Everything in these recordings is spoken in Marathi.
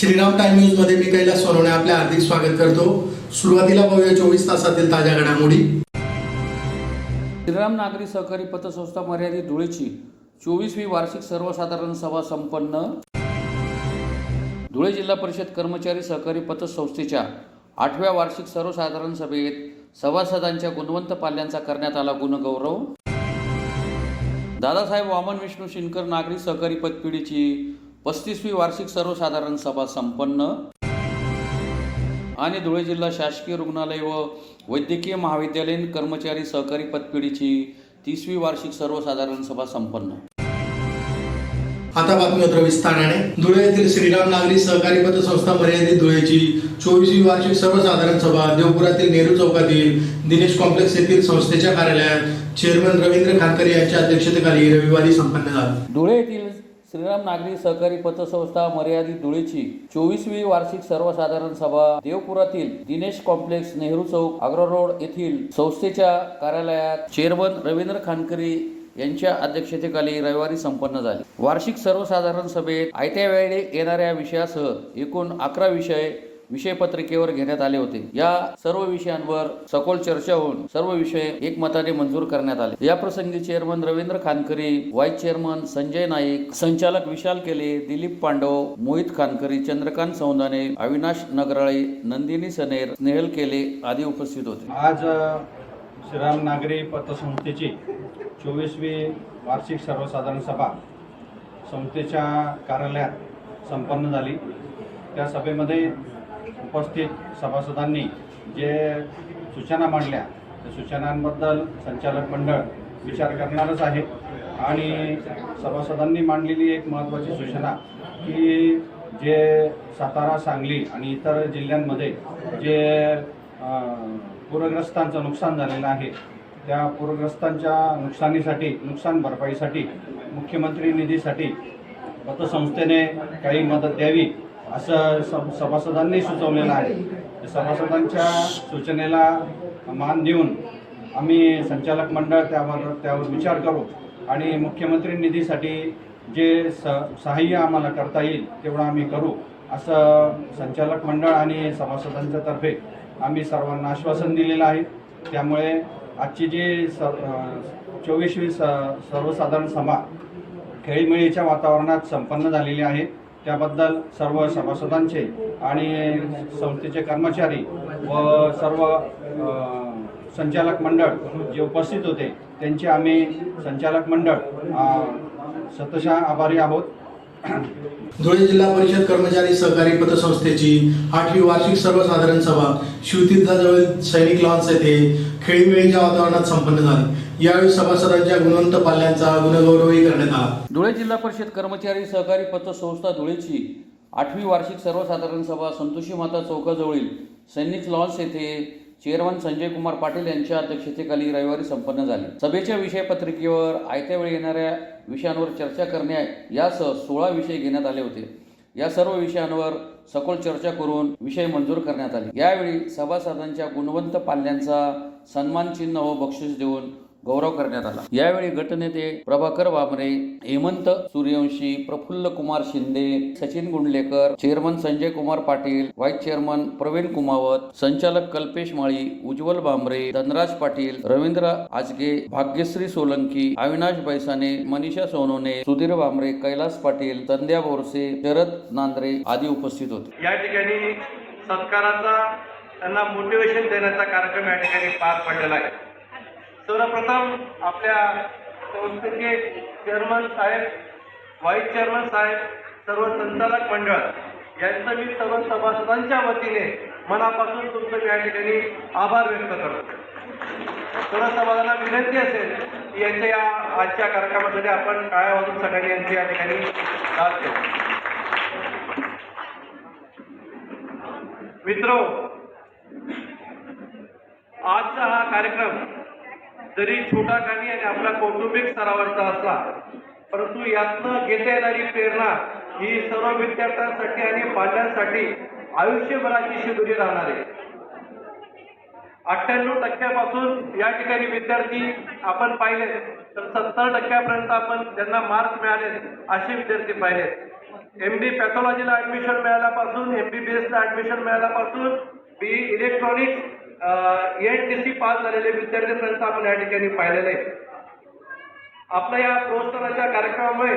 श्रीराम टाइम न्यूज मध्ये मी कैलास सोनवणे आपले हार्दिक स्वागत करतो। सुरुवातीला पाहूया 24 तासातील ताज्या घडामोडी। श्रीराम नागरी सहकारी पतसंस्था मर्यादित धुळेची 24वी वार्षिक सर्वसाधारण सभा संपन्न। धुळे जिल्हा परिषद कर्मचारी सहकारी पतसंस्थेच्या 8व्या वार्षिक सर्वसाधारण सभेत सभासदांच्या गुणवंत पाल्यांचा करण्यात आला गुणगौरव। दादासाहेब वामन विष्णू शिनकर नागरी सहकारी पतपिढीची 35वी वार्षिक सर्वसाधारण सभा संपन्न। आणि धुळे जिल्हा शासकीय रुग्णालय व वैद्यकीय महाविद्यालयीन कर्मचारी सहकारी पतपिढीची 30वी वार्षिक सर्वसाधारण सभा संपन्न। आता बातमी विस्ताराने। धुळे येथील श्रीराम नागरी सहकारी पतसंस्था मर्यादित धुळेची 24वी वार्षिक सर्वसाधारण सभा देवपुरातील नेहरू चौकातील दिनेश कॉम्प्लेक्स येथील संस्थेच्या कार्यालयात चेअरमन रवींद्र खानकर यांच्या अध्यक्षतेखाली रविवारी संपन्न झाली। धुळे येथील श्रीराम नागरी सहकारी पतसंस्था मर्यादित धुळेची 24वी वार्षिक सर्वसाधारण सभा देवपुरातील दिनेश कॉम्प्लेक्स नेहरू चौक आग्रा रोड येथील संस्थेच्या कार्यालयात चेअरमन रवींद्र खानकरी यांच्या अध्यक्षतेखाली रविवारी संपन्न झाली। वार्षिक सर्वसाधारण सभेत आयत्या वेळी येणाऱ्या विषयासह एकूण 11 विषय पत्रिकेवर घेण्यात आले होते। या सर्व विषयांवर सखोल चर्चा होऊन सर्व विषय एकमताने मंजूर करण्यात आले। या प्रसंगी chairman Ravindra Khankari, vice chairman Sanjay Naik, संचालक विशाल केले, दिलीप पांडव, मोहित खानकरी, चंद्रकांत सौंदाने, अविनाश नगराळे, नंदिनी सनेर, स्नेहल केले आदी उपस्थित होते। आज श्रीराम नागरी पतसंस्थेची 24वी वार्षिक सर्वसाधारण सभा संस्थेच्या कार्यालयात संपन्न झाली। त्या सभेमध्ये उपस्थित सभासदांनी जे सूचना मांडल्या त्या सूचनांबद्दल संचालक मंडळ विचार करणारच आहे। आणि सभासदांनी मांडलेली एक महत्त्वाची सूचना की जे सातारा, सांगली आणि इतर जिल्ह्यांमध्ये जे पूरग्रस्तांचं नुकसान झालेलं आहे त्या पूरग्रस्तांच्या नुकसान भरपाईसाठी मुख्यमंत्री निधीसाठी पतसंस्थेने काही मदत द्यावी असं सभासदांनी सुचवलेलं आहे। सभासदांच्या सूचनेला मान देऊन आम्ही संचालक मंडळ त्यावर विचार करू आणि मुख्यमंत्री निधीसाठी जे सहाय्य आम्हाला करता येईल तेवढं आम्ही करू असं संचालक मंडळ आणि सभासदांच्या तर्फे आम्ही सर्वांना आश्वासन दिलेलं आहे। त्यामुळे आजची जी 24वी सर्वसाधारण सभा खेळीमेळीच्या वातावरणात संपन्न झालेली आहे। त्याबद्दल सर्व सभासदांचे आणि संस्थेचे कर्मचारी व सर्व संचालक मंडळ जे उपस्थित होते त्यांचे आम्ही संचालक मंडळ शतशः आभारी आहोत। धुळे जिल्हा परिषद कर्मचारी सहकारी पतसंस्थेची 8वी वार्षिक सर्वसाधारण सभा शिवतीर्थाजवळील सैनिक लॉन्स येथे खेळीमेळीच्या वातावरणात संपन्न झाली। यावेळी सभासदांच्या गुणवंत पाल्यांचा गुणगौरवही करण्यात आला। धुळे जिल्हा परिषद कर्मचारी सहकारी पतसंस्था धुळेची 8वी वार्षिक सर्वसाधारण सभा संतोषी माता चौकाजवळील सैनिक लॉन्स येथे चेअरमन संजय कुमार पाटील यांच्या अध्यक्षतेखाली रविवारी संपन्न झाली। सभेच्या विषय पत्रिकेवर आयत्या वेळी येणाऱ्या विषयांवर चर्चा करण्या यासह 16 विषय घेण्यात आले होते। या सर्व विषयांवर सखोल चर्चा करून विषय मंजूर करण्यात आले। यावेळी सभासदांच्या गुणवंत पाल्यांचा सन्मान चिन्ह व बक्षीस देऊन गौरव करण्यात आला। यावेळी गटनेते Prabhakar Wamre, Hemant Suryavanshi, Praful Kumar Shinde, Sachin Gundlekar, chairman Sanjay Kumar Patil, vice chairman Pravin Kumawat, संचालक कल्पेश माळी, उज्ज्वल भांबरे, धनराज पाटील, रवींद्र आजगे, भाग्यश्री सोलंकी, अविनाश बैसाने, मनीषा सोनवणे, सुधीर भांबरे, कैलास पाटील, संध्या बोरसे, शरद नांद्रे आदी उपस्थित होते। या ठिकाणी सत्काराचा त्यांना मोटिवेशन देण्याचा कार्यक्रम या ठिकाणी पार पडलेला आहे। सर्वप्रथम आपल्या संस्थेचे चेअरमन साहेब, व्हाईस चेअरमन साहेब, सर्व संचालक मंडळ यांचं मी सर्व सभासदांच्या वतीने मनापासून तुमचं या ठिकाणी आभार व्यक्त करतो। सर्व सभासदांना विनंती असेल की यांच्या या आजच्या कार्यक्रमासाठी आपण टाळ्या वाजवून सगळ्यांनी यांची या ठिकाणी दाद केली। मित्रो, आजचा हा कार्यक्रम जरी छोटा काही आणि आपला कौटुंबिक स्तरावरचा असला परंतु यातनं घेता येणारी प्रेरणा ही सर्व विद्यार्थ्यांसाठी आणि पाल्यांसाठी आयुष्यभराची शिबिरी राहणार आहे। 98% या ठिकाणी विद्यार्थी आपण पाहिले तर 70% आपण ज्यांना मार्क मिळाले असे विद्यार्थी पाहिले। MD पॅथॉलॉजीला ॲडमिशन मिळाल्यापासून MBBSला ॲडमिशन मिळाल्यापासून BE इलेक्ट्रॉनिक्स ENTC पास झालेले विद्यार्थ्यांपर्यंत आपण या ठिकाणी पाहिलेलं आहे. आपल्या या प्रोत्साहनाच्या कार्यक्रमामुळे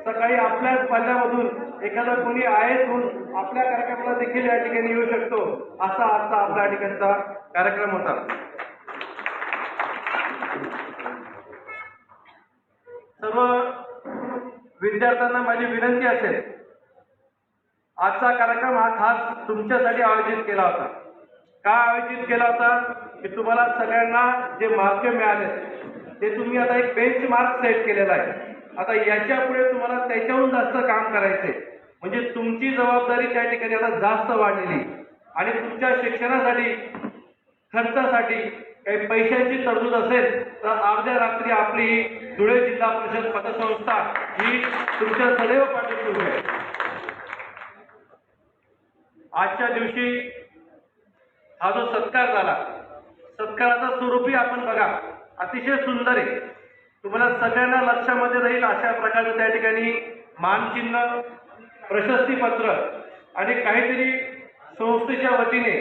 सकाळी आपल्याच पाल्यामधून एखादा कोणी IAS होऊन आपल्या कार्यक्रमाला देखील या ठिकाणी येऊ शकतो, असा आजचा आपल्या ठिकाणचा कार्यक्रम होता. सर्व विद्यार्थ्यांना माझी विनंती असेल, आजचा कार्यक्रम हा खास तुमच्यासाठी आयोजित केला होता. का आयोजित केला होता की तुम्हाला सगळ्यांना जे मार्क मिळाले ते तुम्ही आता एक बेंच मार्क सेट केलेला आहे. आता याच्या पुढे तुम्हाला त्याच्याहून जास्त काम करायचे, म्हणजे तुमची जबाबदारी त्या ठिकाणी आता जास्त वाढलेली आणि तुमच्या शिक्षणासाठी खर्चासाठी काही पैशांची तरतूद असेल तर अर्ध्या रात्री आपली धुळे जिल्हा परिषद पतसंस्था ही तुमच्या सदैव पाठीशी उभी आहे. आजच्या दिवशी हा जो सत्कार झाला, सत्काराचा स्वरूपही आपण बघा, अतिशय सुंदर आहे. तुम्हाला सगळ्यांना लक्षामध्ये राहील अशा प्रकारचं त्या ठिकाणी मानचिन्ह, प्रशस्तीपत्र आणि काहीतरी संस्थेच्या वतीने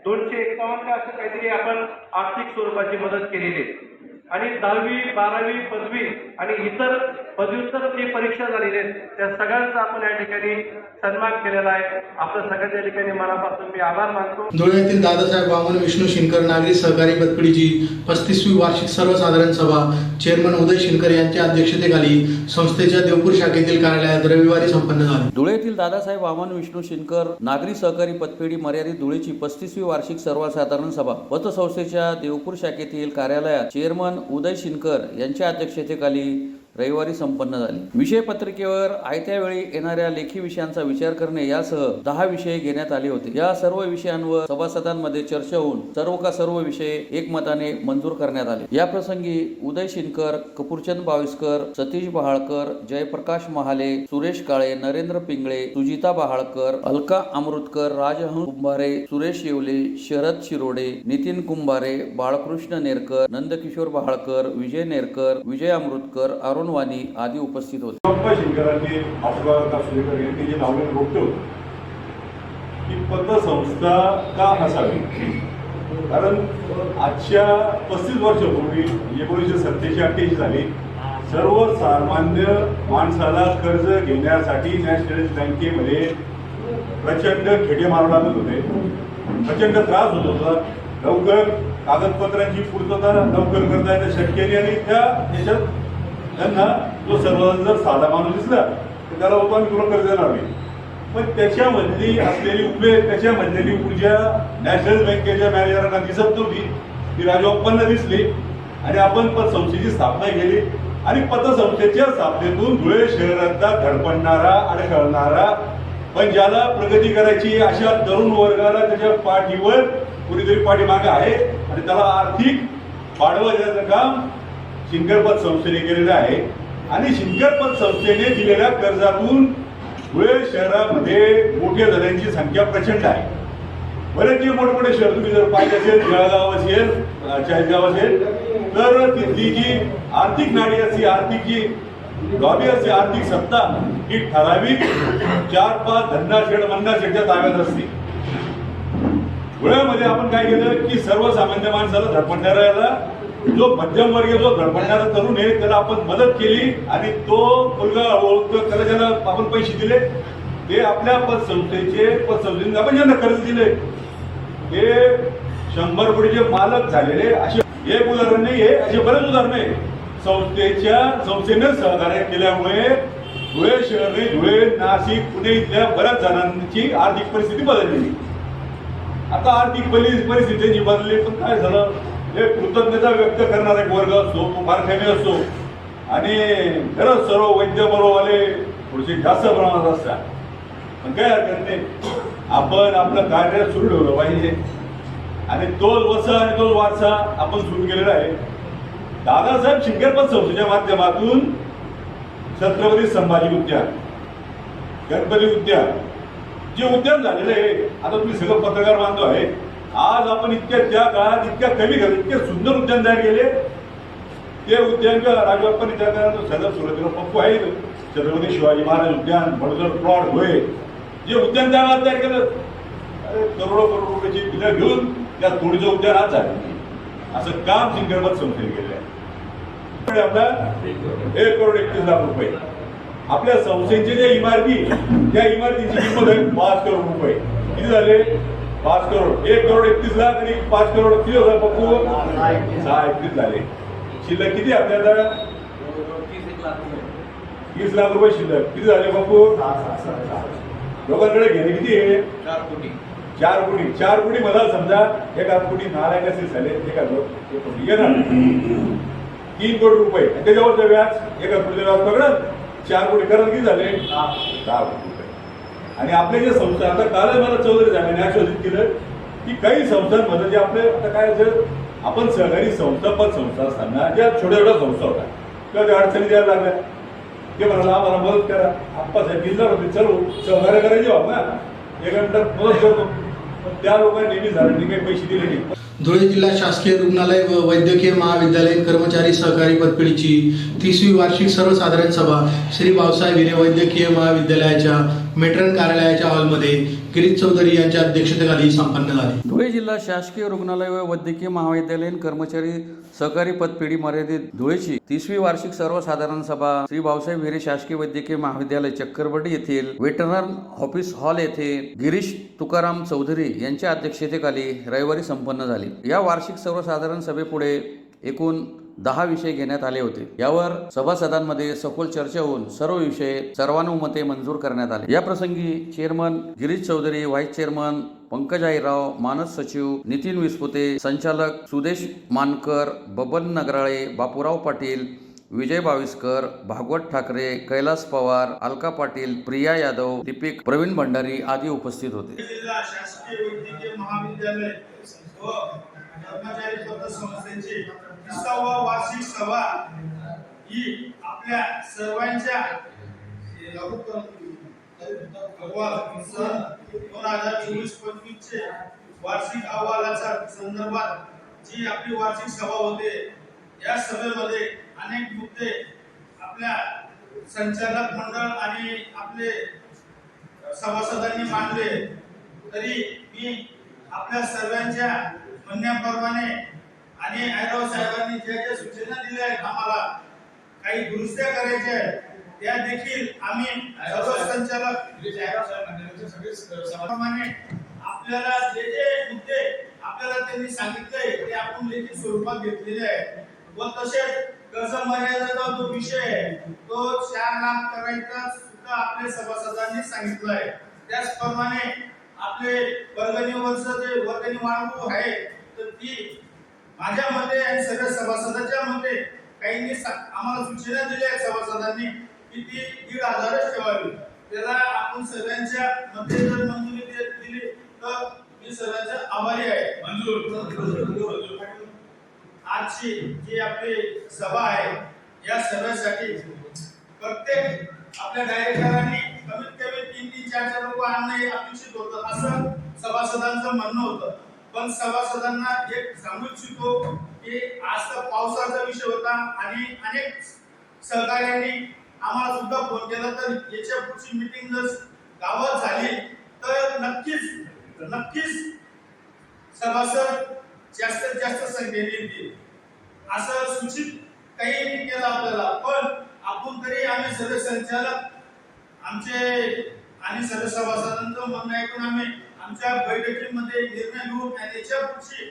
251 का असं काहीतरी आपण आर्थिक स्वरूपाची मदत केलेली आहे. आणि 10वी 12वी पदवी आणि इतर पदव्युत्तर जी परीक्षा झालेली आहेत त्या सगळ्यांचा आपण या ठिकाणी सन्मान केलेला आहे. आपल्या सगळ्यांच्या ठिकाणी मनापासून मी आभार मानतो. धुळे येथील दादासाहेब वामन विष्णू शिनकर नागरी सहकारी पतपेढीची 35वी वार्षिक सर्वसाधारण सभा चेअरमन उदय शिनकर यांच्या अध्यक्षतेखाली संस्थेच्या देवपूर शाखेतील कार्यालयात रविवारी संपन्न झाली. धुळे येथील दादासाहेब वामन विष्णू शिनकर नागरी सहकारी पतपेढी मर्यादित धुळेची 35वी वार्षिक सर्वसाधारण सभा पतसंस्थेच्या देवपूर शाखेतील कार्यालयात चेअरमन उदय शिनकर यांच्या अध्यक्षतेखाली रविवारी संपन्न झाली. विषय पत्रिकेवर आयत्या वेळी येणाऱ्या लेखी विषयांचा विचार करणे यासह 10 विषय घेण्यात आले होते. या सर्व विषयांवर सभासदांमध्ये चर्चा होऊन सर्व विषय एकमताने मंजूर करण्यात आले. या प्रसंगी उदय शिनकर, कपूरचंद बाविस्कर, सतीश बहाळकर, जयप्रकाश महाले, सुरेश काळे, नरेंद्र पिंगळे, सुजिता बहाळकर, अलका अमृतकर, राजहंस कुंभारे, सुरेश येवले, शरद शिरोडे, नितीन कुंभारे, बाळकृष्ण नेरकर, नंदकिशोर बहाळकर, विजय नेरकर, विजय अमृतकर, अरुण वाणी आदी उपस्थित होते. शिनकरांनी आपला सुरेकर यांनी जे लावलेलं रोखतो की पतसंस्था का असावी, कारण आजच्या 35 वर्षापूर्वी 1987-88 झाली. सर्वसामान्य माणसाला कर्ज घेण्यासाठी नॅशनल बँकेमध्ये प्रचंड खेडे मारावे लागत होते, प्रचंड त्रास होत होता. लवकर कागदपत्रांची पूर्तता लवकर करता येणं शक्य नाही आणि त्याच्यात त्यांना जो सर्वजण जर साधा माणूस दिसला तर त्याला होतो आम्ही तुला कर्ज देणार नाही. पण त्याच्यामधली असलेली उमेद, त्याच्यामधलेली ऊर्जा नॅशनल बँकेच्या मॅनेजरांना दिसत नव्हती. ती राजोप्पांना दिसली आणि आपण पतसंस्थेची स्थापना केली आणि पतसंस्थेच्या स्थापनेतून धुळे शहरातला धडपडणारा, अडखळणारा, पण ज्याला प्रगती करायची अशा तरुण वर्गाला त्याच्या पाठीवर कुणीतरी पाठीमागे आहे आणि त्याला आर्थिक पाठबळ देण्याचं काम शिनकर पतसंस्थेने केलेलं आहे. आणि शिनकर पतसंस्थेने दिलेल्या कर्जातून धुळे शहरामध्ये मोठ्या झाल्याची संख्या प्रचंड आहे. बरेच जे मोठमोठे शहर तुम्ही जर पाहिजे असेल, जळगाव असेल, चाळीसगाव असेल, तर तिथली जी आर्थिक नाडी असते, आर्थिक जी लॉबी असते, आर्थिक सत्ता ही ठराविक 4-5 धन्ना शेड मन्ना शेडच्या ताब्यात असते. धुळ्यामध्ये आपण काय केलं की सर्वसामान्य माणसाला धडपडणाऱ्याला, जो मध्यमवर्गीय जो धडपडणारा तरुण आहे त्याला आपण मदत केली आणि तो मुलगा ओळखतो त्याला ज्याला आपण पैसे दिले ते आपल्या पतसंस्थेने आपण ज्यांना कर्ज दिले ते 100 कोटीचे मालक झालेले असे एक उदाहरण नाही आहे, असे बरेच उदाहरण आहे. संस्थेने सहकार्य केल्यामुळे धुळे शहर, धुळे, नाशिक, पुणे इथल्या बऱ्याच जणांची आर्थिक परिस्थिती बदलली. आता आर्थिक परिस्थिती बदलली पण काय झालं, हे कृतज्ञता व्यक्त करणारा एक वर्ग असतो, कारखाने असतो आणि खरंच सर्व वैद्य बरोबरवाले थोडेसे जास्त प्रमाणात असतात. पण काय हरकत नाही, आपण आपलं कार्य सुरू ठेवलं पाहिजे आणि तोच वसा आणि तोच वारसा आपण सुरू केलेला आहे. दादासाहेब शिनकर पतसंस्थेच्या माध्यमातून छत्रपती संभाजी उद्यान, गणपती उद्यान जे उद्यान झालेलं आहे, आता तुम्ही सगळं पत्रकार बांधव आहे, आज आपण त्या काळात इतक्या कमी घरात इतके सुंदर उद्यान तयार केले. ते उद्यान राजबाप्पांनी त्या काळात सगळं सुरुवातीला पप्पू आहे छत्रपती शिवाजी महाराज उद्यान बडोदर प्लॉट होय जे उद्यान तयार केलं करोडो रुपयाची बिलं घेऊन त्या तोडीचं उद्यान आज आहे असं काम सिंगरमत संस्थेने केलेलं आहे. आपला 1,31,00,000 आपल्या संस्थेचे जे इमारती त्या इमारतीची किंमत आहे 5 करोड रुपये. किती झाले? 5 करोड. 1,31,00,000 आणि 5 करोड किती होता पप्पू? 6,31 झाले. शिल्लक किती आपल्याला? 30 लाख रुपये शिल्लक. किती झाले पप्पू? लोकांकडे घेणे किती आहे? 4 कोटी. 4 कोटी मला समजा 1 कोटी नारायण असे झाले 1 कोटी येणार 3 कोटी रुपये आणि त्याच्यावरचं व्याज 1 कोटी व्याज पकडत 4 कोटी करत किती झाले? 10 कोटी रुपये. आणि आपले जे संस्था आता काल मला चौधरी साहेबांनी आश्वासित केलं की काही संस्थांमध्ये जे आपले आता काय जर आपण सहकारी संस्था पतसंस्था असताना ज्या छोट्या छोट्या संस्था होत्या किंवा त्या अडचणी द्यायला लागल्या ते म्हणाला आम्हाला मदत करा. आप्पासाहेब जिल्हा होते चलो सहकार्य करायचे बाब ना एकानंतर मदत करतो पण त्या लोकांनी नेहमी झाडांनी काही पैसे दिले नाही. धुळे जिल्हा शासकीय रुग्णालय व वैद्यकीय महाविद्यालयीन कर्मचारी सहकारी पतपेढीची 30वी वार्षिक सर्वसाधारण सभा श्री भाऊसाहेब हिरे वैद्यकीय महाविद्यालयाच्या मेट्रन कार्यालयाच्या हॉलमध्ये गिरीश चौधरी यांच्या अध्यक्षतेखाली संपन्न झाली. धुळे जिल्हा शासकीय रुग्णालय व वैद्यकीय महाविद्यालयीन कर्मचारी सहकारी पतपेढी मर्यादित धुळेची 30वी वार्षिक सर्वसाधारण सभा श्री भाऊसाहेब हिरे शासकीय वैद्यकीय महाविद्यालय चक्करबर्डी येथील वेटरनरी ऑफिस हॉल येथे गिरीश तुकाराम चौधरी यांच्या अध्यक्षतेखाली रविवारी संपन्न झाली. या वार्षिक सर्वसाधारण सभेपुढे एकूण 10 विषय घेण्यात आले होते. यावर सभासदांमध्ये सखोल चर्चा होऊन सर्व विषय सर्वानुमते मंजूर करण्यात आले. या प्रसंगी chairman Girish Chaudhari, vice chairman Pankaj Airao, मानस सचिव नितीन विस्पुते, संचालक सुदेश मानकर, बबन नगराळे, बापूराव पाटील, विजय बाविस्कर, भागवत ठाकरे, कैलास पवार, अलका पाटील, प्रिया यादव, दीपिक, प्रवीण भंडारी आदी उपस्थित होते. जिल्हा शासकीय वैद्यकीय महाविद्यालय व कर्मचारी पतसंस्थेची 30वा वार्षिक सभा ही आपल्या सर्वांच्या अहवाल सन 2024-25 चे वार्षिक अहवालाच्या संदर्भात जी आपली वार्षिक सभा होते या सभेमध्ये अनेक मुद्दे आपल्या संचालक मंडळ आणि आपले सभासदांनी मांडले तरी मी आपल्या सर्वांच्या म्हणण्याप्रमाणे आणि आयराव साहेबांनी ज्या सूचना दिल्या आहेत आम्हाला काही दुरुस्त्या करायच्या आहेत त्या देखील आम्ही सर्व संचालक प्रमाणे आपल्याला जे मुद्दे आपल्याला त्यांनी सांगितले ते आपण लेखी स्वरूपात घेतलेले आहेत व तसेच कर्ज मर्यादेचा जो विषय आहे तो 4 लाख करायचा सुद्धा आपल्या सभासदांनी सांगितलं आहे. त्याचप्रमाणे आपले वर्गणीवरचं जे वर्गणी वाढवू आहे तर ती माझ्या मते आणि सर्व सभासदांच्या मते काहींनी आम्हाला सूचना दिल्या आहेत सभासदांनी की ती 1,500च ठेवावी. त्याला आपण सर्वांच्या मध्ये जर मंजुरी दिली तर मी सर्वांचा आभारी आहे. मंजूर आजची जी आपली सभा आहे या सभेसाठी प्रत्येक आपल्या डायरेक्टरांनी कमीत कमी 3-4 लोक आणणं हे अपेक्षित होतं असं सभासदांचं म्हणणं होतं. पण सभासदांना एक सांगू इच्छितो की आज तर पावसाचा विषय होता आणि अनेक सहकार्यांनी आम्हाला सुद्धा फोन केला तर याच्या पुढची मीटिंग जर गावात झाली तर नक्कीच सभासद जास्तीत जास्त संख्येने येतील असं सूचित काही केलं आपल्याला. पण आपण तरी आम्ही सर्व संचालक आमचे आणि सर्व सभासदांचं म्हणणं ऐकून आम्ही आमच्या बैठकीमध्ये निर्णय घेऊ आणि त्याच्या पुढची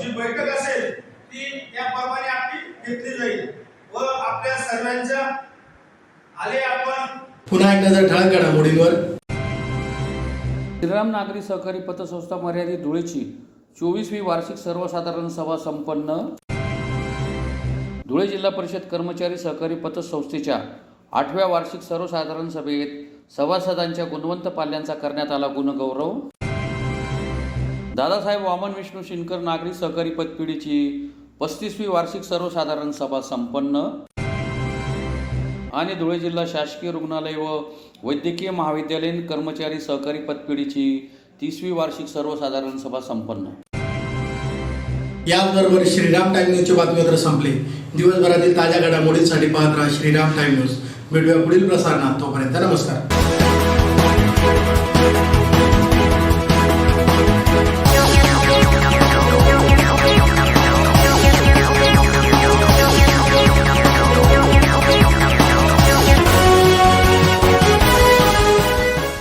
जी बैठक असेल ती त्याप्रमाणे आपली घेतली जाईल व आपल्या सर्वांच्या आले आपण पुन्हा एक नजर ठळक घडामोडींवर. श्रीराम नागरी सहकारी पतसंस्था मर्यादित धुळेची 24वी वार्षिक सर्वसाधारण सभा संपन्न. धुळे जिल्हा परिषद कर्मचारी सहकारी पतसंस्थेच्या 8व्या वार्षिक सर्वसाधारण सभेत सभासदांच्या गुणवंत पाल्यांचा करण्यात आला गुणगौरव. दादासाहेब वामन विष्णू शिनकर नागरी सहकारी पतपेढीची 35वी वार्षिक सर्वसाधारण सभा संपन्न. आणि धुळे जिल्हा शासकीय रुग्णालय व वैद्यकीय महाविद्यालयीन कर्मचारी सहकारी पतपेढीची 30वी वार्षिक सर्वसाधारण सभा संपन्न. याचबरोबर श्रीराम टाइम न्यूजचे बातमीपत्र संपले. दिवसभरातील ताज्या घडामोडींसाठी पाहत राहा श्रीराम टाइम न्यूज. भेटूया पुढील प्रसारणात. तोपर्यंत नमस्कार.